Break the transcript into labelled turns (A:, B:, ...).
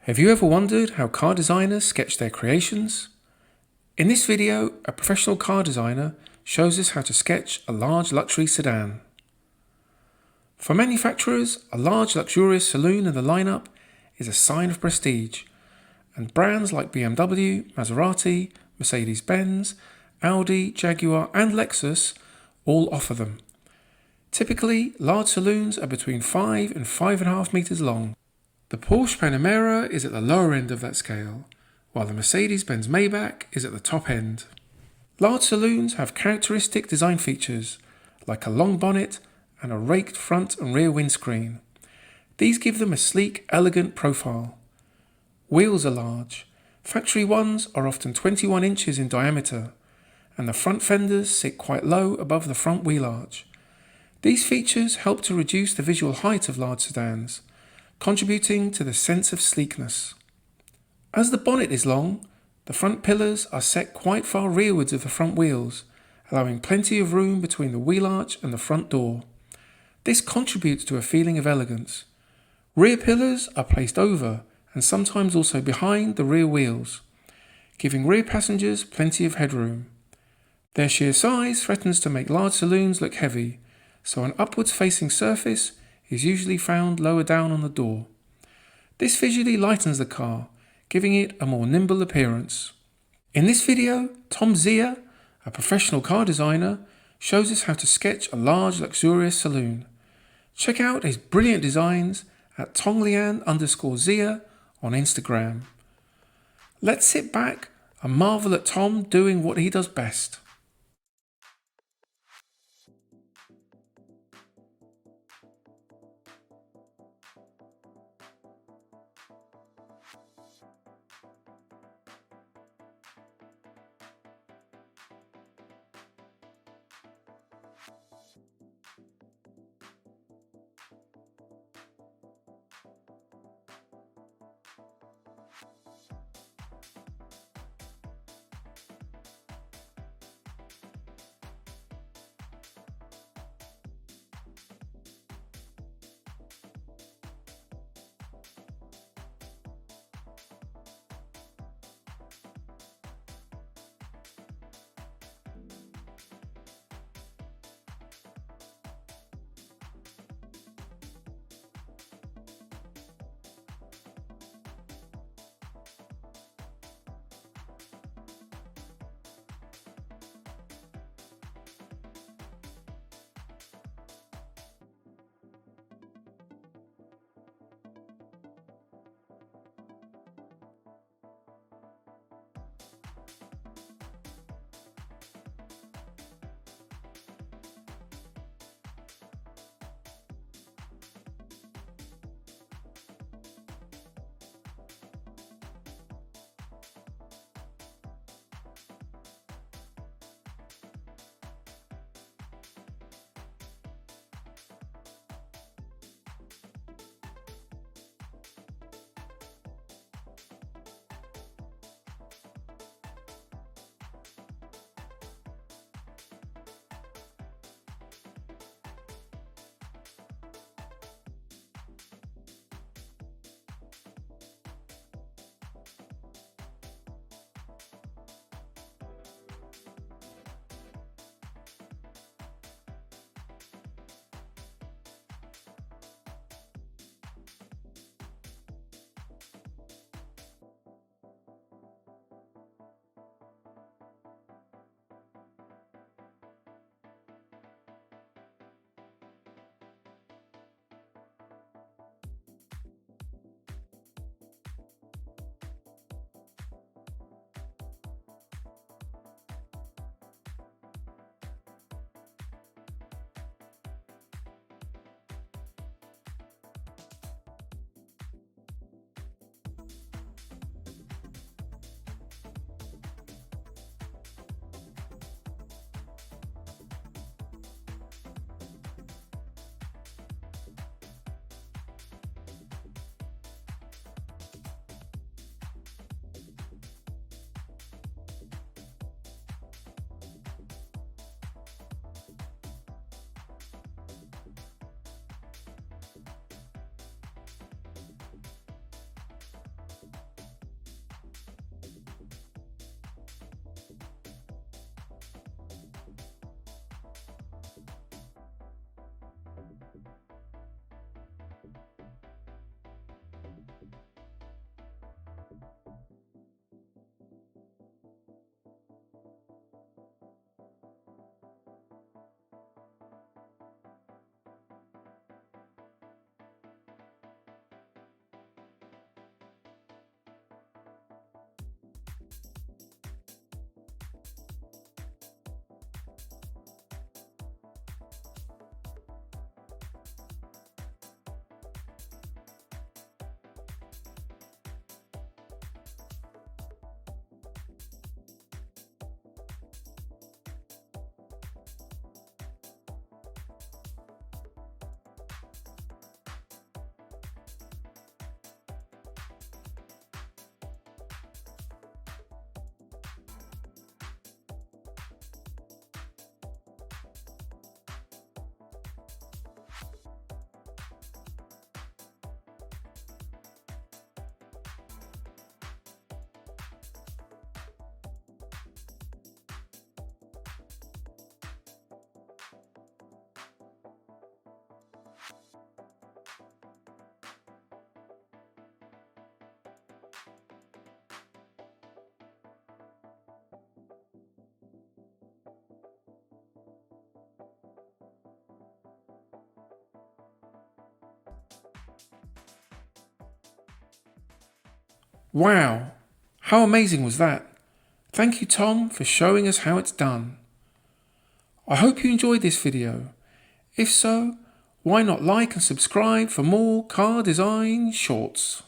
A: Have you ever wondered how car designers sketch their creations? In this video, a professional car designer shows us how to sketch a large luxury sedan. For manufacturers, a large luxurious saloon in the lineup is a sign of prestige, and brands like BMW, Maserati, Mercedes-Benz, Audi, Jaguar and Lexus all offer them. Typically, large saloons are between 5 and 5.5 meters long. The Porsche Panamera is at the lower end of that scale, while the Mercedes-Benz Maybach is at the top end. Large saloons have characteristic design features, like a long bonnet and a raked front and rear windscreen. These give them a sleek, elegant profile. Wheels are large. Factory ones are often 21 inches in diameter, and the front fenders sit quite low above the front wheel arch. These features help to reduce the visual height of large sedans, contributing to the sense of sleekness. As the bonnet is long, the front pillars are set quite far rearwards of the front wheels, allowing plenty of room between the wheel arch and the front door. This contributes to a feeling of elegance. Rear pillars are placed over and sometimes also behind the rear wheels, giving rear passengers plenty of headroom. Their sheer size threatens to make large saloons look heavy, so an upwards facing surface is usually found lower down on the door. This visually lightens the car, giving it a more nimble appearance. In this video, Tom Zia, a professional car designer, shows us how to sketch a large luxurious saloon. Check out his brilliant designs at tonglian_Zia on Instagram. Let's sit back and marvel at Tom doing what he does best. Wow, how amazing was that? Thank you, Tom, for showing us how it's done. I hope you enjoyed this video. If so, why not like and subscribe for more car design shorts?